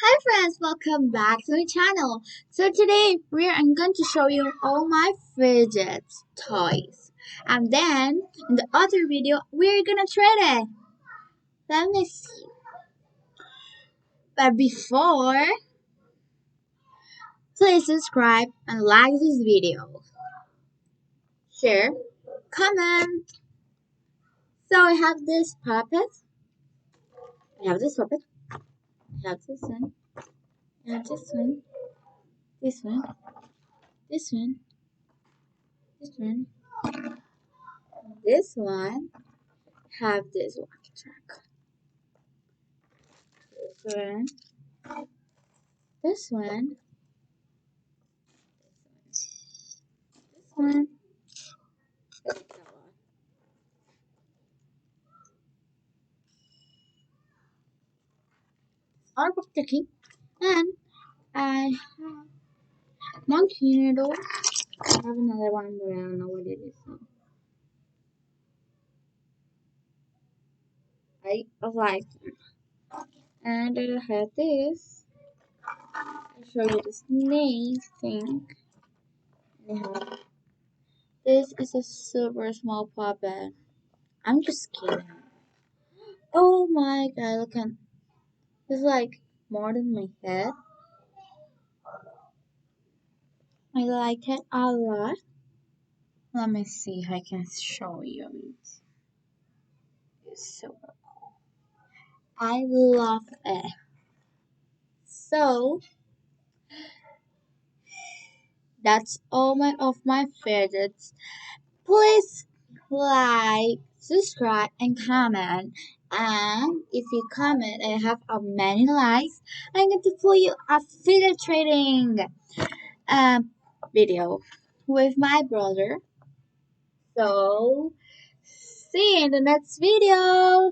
Hi friends, welcome back to my channel. So today I'm going to show you all my fidgets toys. And then in the other video we're gonna trade it. Let me see. But before, please subscribe and like this video. Share, comment. So I have this puppet. I have this puppet. I have this one. I have this one. This one. This one. This one. This one. Have this walkie track. This one. This one. This one. Are of the king. And I have monkey noodle. I have another one, but I don't know what it is. So I like them. And I have this. I'll show you the snake thing. I have this is a super small puppet. I'm just kidding. Oh my god, look at it's like more than my head. I like it a lot. Let me see if I can show you it. It's super cool. I love it. So that's all my favorites. Please like, subscribe, and comment. And if you comment and have many likes, I'm going to put you a video trading um video with my brother. So see you in the next video.